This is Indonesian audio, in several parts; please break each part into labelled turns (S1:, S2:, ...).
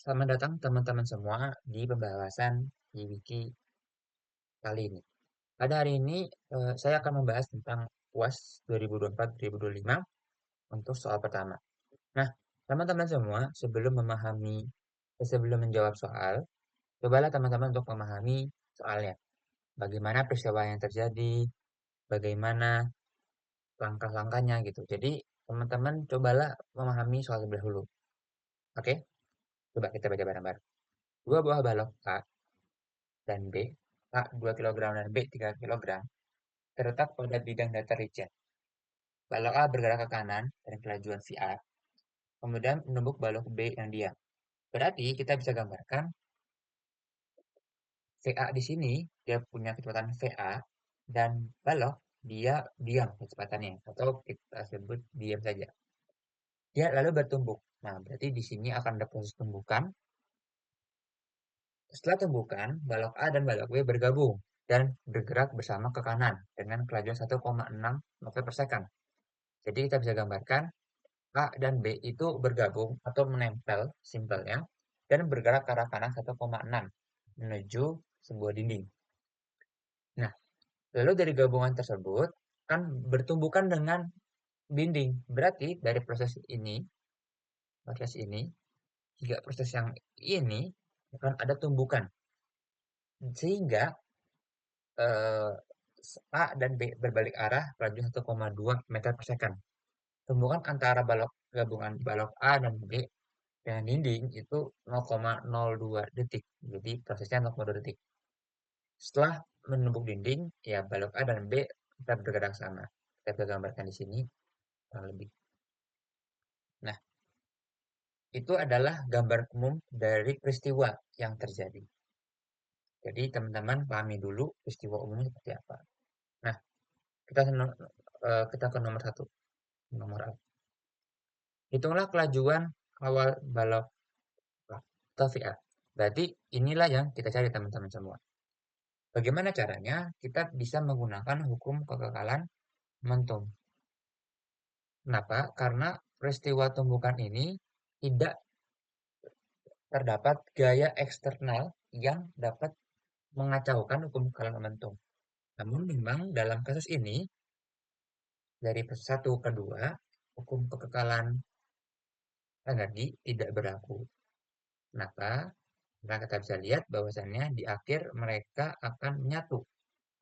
S1: Selamat datang teman-teman semua di pembahasan di wiki kali ini. Pada hari ini saya akan membahas tentang UAS 2024-2025 untuk soal pertama. Nah, teman-teman semua sebelum menjawab soal, cobalah teman-teman untuk memahami soalnya. Bagaimana peristiwa yang terjadi, bagaimana langkah-langkahnya gitu. Jadi, teman-teman cobalah memahami soal terlebih dahulu. Oke? Coba kita baca bareng-bareng. Dua buah balok A dan B, A 2 kilogram dan B 3 kilogram, terletak pada bidang datar licin. Balok A bergerak ke kanan dan kelajuan VA, kemudian menumbuk balok B yang diam. Berarti kita bisa gambarkan VA di sini dia punya kecepatan VA dan balok dia diam kecepatannya atau kita sebut diam saja. Dia lalu bertumbuk. Nah, berarti di sini akan ada proses tumbukan. Setelah tumbukan, balok A dan balok B bergabung dan bergerak bersama ke kanan dengan kelajuan 1,6 meter per second. Jadi kita bisa gambarkan A dan B itu bergabung atau menempel simpelnya dan bergerak ke arah kanan 1,6 menuju sebuah dinding. Nah, lalu dari gabungan tersebut kan bertumbukan dengan dinding. Berarti dari proses ini hingga proses yang ini akan ada tumbukan sehingga eh, A dan B berbalik arah laju 1,2 meter per second. Tumbukan antara gabungan balok A dan B dengan dinding itu 0,02 detik. Jadi prosesnya 0,2 detik. Setelah menumbuk dinding, ya balok A dan B tetap bergerak sama. Kita bisa gambarkan di sini kurang lebih. Nah, itu adalah gambar umum dari peristiwa yang terjadi. Jadi teman-teman pahami dulu peristiwa umumnya seperti apa. Nah, kita ke nomor satu. Nomor A. Hitunglah kelajuan awal balok atau VA. Berarti inilah yang kita cari teman-teman semua. Bagaimana caranya? Kita bisa menggunakan hukum kekekalan momentum. Kenapa? Karena peristiwa tumbukan ini tidak terdapat gaya eksternal yang dapat mengacaukan hukum kekekalan momentum. Namun memang dalam kasus ini, dari satu ke dua, hukum kekekalan energi tidak berlaku. Kenapa? Karena kita bisa lihat bahwasannya di akhir mereka akan menyatu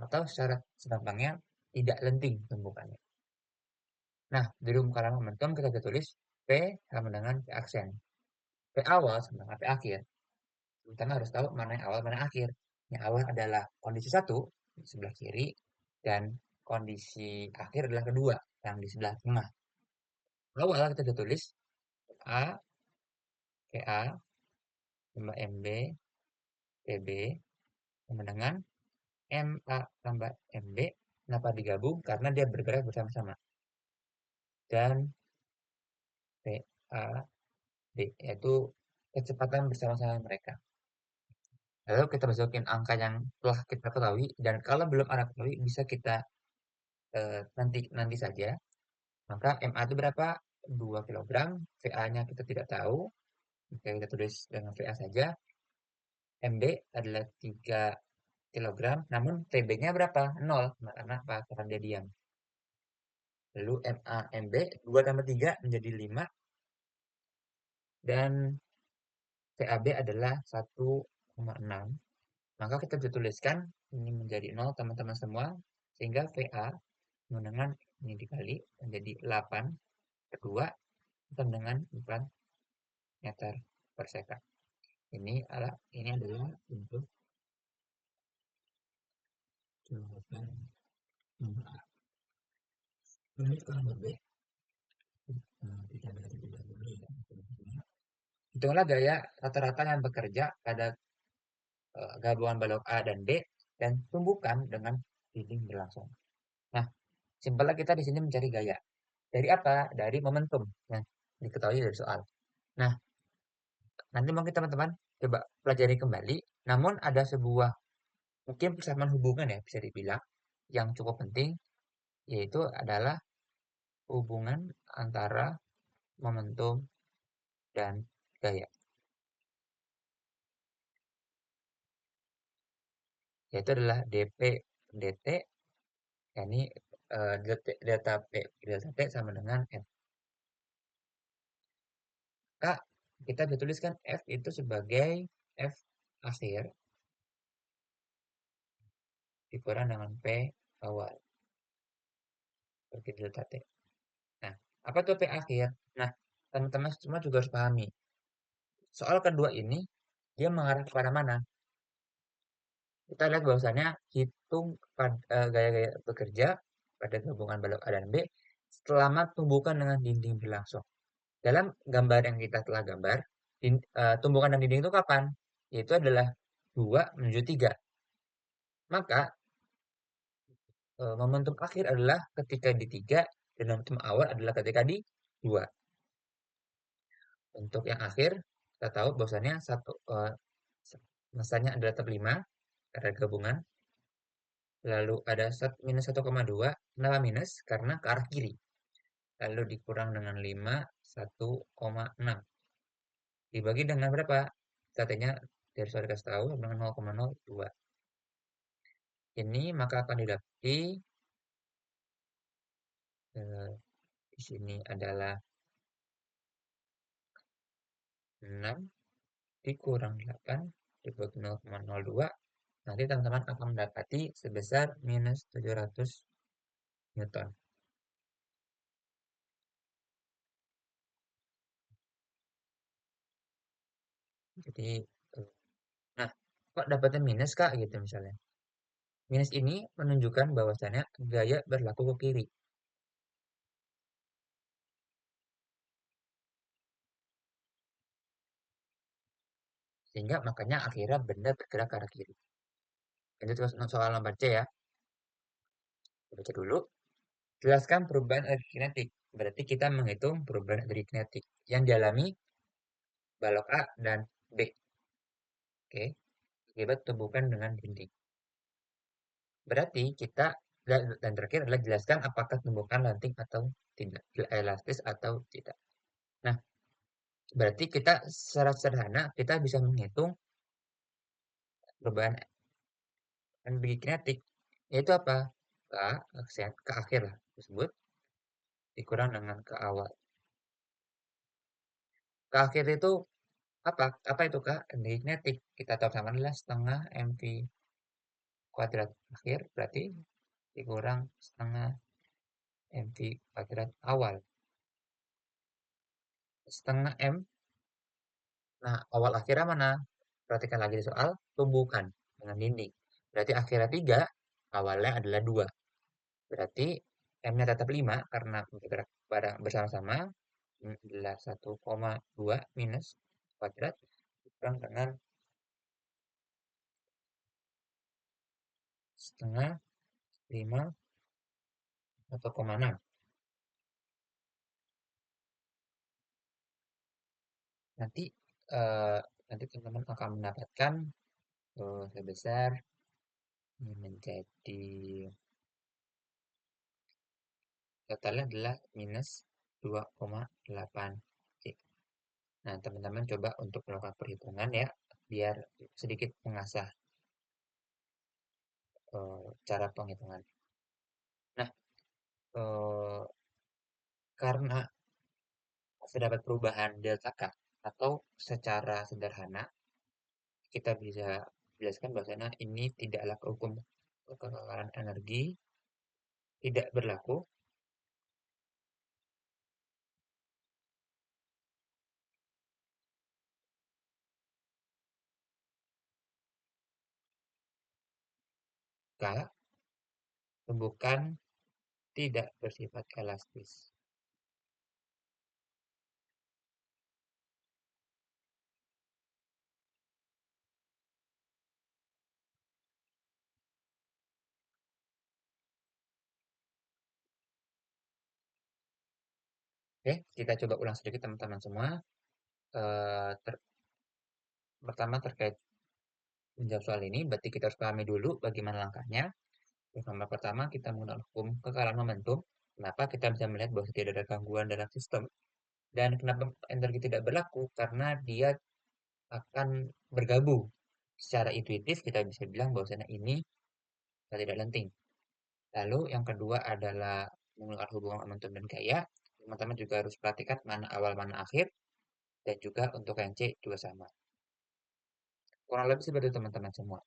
S1: atau secara segampangnya tidak lenting tumbukannya. Nah, di rumus kekekalan momentum kita bisa tulis P sama dengan P aksen. P awal sama dengan P akhir. Kita harus tahu mana yang awal, mana yang akhir. Yang awal adalah kondisi satu di sebelah kiri dan kondisi akhir adalah kedua yang di sebelah tengah. Awal kita bisa tulis A, PA, tambah MB, PB, sama dengan MA tambah MB. Kenapa digabung? Karena dia bergerak bersama-sama. Dan PAD, yaitu kecepatan bersama-sama mereka. Lalu kita masukin angka yang telah kita ketahui, dan kalau belum ada ketahui, bisa kita nanti saja. Maka MA itu berapa? 2 kilogram, VA-nya kita tidak tahu. Oke, kita tulis dengan VA saja. MB adalah 3 kilogram, namun TB-nya berapa? 0, karena apa? Karena dia diam. Lalu MA, MB, 2 tambah 3 menjadi 5, dan VAB adalah 1,6. Maka kita bisa tuliskan ini menjadi 0, teman-teman semua, sehingga VA dengan ini dikali menjadi 8 kedua dengan 4 meter per second. Ini adalah untuk jawaban nomor A. Lanjut ke nomor B. Kita baca tidak dulu ya. Hitunglah gaya rata-rata yang bekerja pada gabungan balok A dan B dan tumbuhkan dengan dinding berlangsung. Nah, simpelnya kita di sini mencari gaya. Dari apa? Dari momentum yang diketahui dari soal. Nah, nanti mungkin teman-teman coba pelajari kembali. Namun ada sebuah mungkin persamaan hubungan ya bisa dibilang yang cukup penting, yaitu adalah hubungan antara momentum dan gaya. yaitu adalah dp dt, yakni delta P delta T sama dengan F. Kak, kita bisa tuliskan F itu sebagai F akhir dikurang dengan P awal, seperti delta T. Nah, apa itu P akhir? Nah, teman-teman semua juga harus pahami. Soal kedua ini, dia mengarah kepada mana? Kita lihat bahwasannya hitung gaya-gaya bekerja pada gabungan balok A dan B selama tumbukan dengan dinding berlangsung. Dalam gambar yang kita telah gambar, tumbukan dan dinding itu kapan? Yaitu adalah 2 menuju 3. Maka momentum akhir adalah ketika di 3 dan momentum awal adalah ketika di 2. Untuk yang akhir, kita tahu bahwasannya masanya adalah tetap 5 karena gabungan. Lalu ada minus 1,2. Kenapa minus? Karena ke arah kiri. Lalu dikurang dengan 5, 1,6. Dibagi dengan berapa? Katanya dari soal dikasih tahu dengan 0,02. Ini maka akan didapati eh, di sini adalah 6 dikurang 8 dibagi 0,02. Nanti teman-teman akan mendapati sebesar minus 700 Newton. Jadi, eh, nah, kok dapatnya minus Kak gitu misalnya. Minus ini menunjukkan bahwasannya gaya berlaku ke kiri. Sehingga makanya akhirnya benda bergerak ke arah kiri. Lanjut ke soal nomor C ya. Kita baca dulu. Jelaskan perubahan energi kinetik. Berarti kita menghitung perubahan energi kinetik yang dialami balok A dan B. Oke, akibat tumbukan dengan dinding. Berarti kita dan terakhir adalah jelaskan apakah tumbukan lanting atau tidak, elastis atau tidak. Nah, berarti kita secara sederhana kita bisa menghitung perubahan energi kinetik, yaitu apa? Ke akhir lah tersebut dikurang dengan ke awal. Ke akhir itu apa? Apa itu Kak? Energi kinetik. Kita tahu sama adalah setengah mv kuadrat akhir berarti dikurang setengah mv kuadrat awal. Setengah m. Nah, awal akhirnya mana? Perhatikan lagi di soal tumbukan dengan dinding. Berarti akhirnya 3, awalnya adalah 2. Berarti M-nya tetap 5 karena bergerak bareng bersama-sama adalah 1,2 minus kuadrat kurang dengan setengah 5 1,6. Nanti eh, nanti teman-teman akan mendapatkan sebesar ini menjadi totalnya adalah minus 2,8 J. Nah, teman-teman coba untuk melakukan perhitungan ya, biar sedikit mengasah cara penghitungan. Nah, eh, karena terdapat perubahan delta K atau secara sederhana kita bisa jelaskan bahwasanya ini tidaklah hukum kekekalan energi tidak berlaku jika tumbukan tidak bersifat elastis. Oke, kita coba ulang sedikit teman-teman semua. Eh, ter- Pertama terkait menjawab soal ini, berarti kita harus pahami dulu bagaimana langkahnya. Yang nomor pertama, kita menggunakan hukum kekalahan momentum. Kenapa kita bisa melihat bahwa tidak ada gangguan dalam sistem. Dan kenapa energi tidak berlaku? Karena dia akan bergabung. secara intuitif kita bisa bilang bahwasanya ini tidak penting. Lalu yang kedua adalah mengelola hubungan momentum dan gaya. Teman-teman juga harus perhatikan mana awal mana akhir dan juga untuk yang C juga sama. Kurang lebih seperti itu teman-teman semua.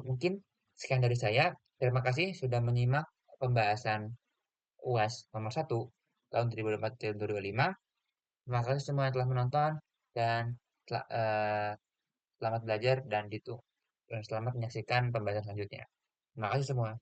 S1: Mungkin sekian dari saya. Terima kasih sudah menyimak pembahasan UAS nomor 1 tahun 2004-2025. Terima kasih semua yang telah menonton dan selamat belajar dan selamat menyaksikan pembahasan selanjutnya. Terima kasih semua.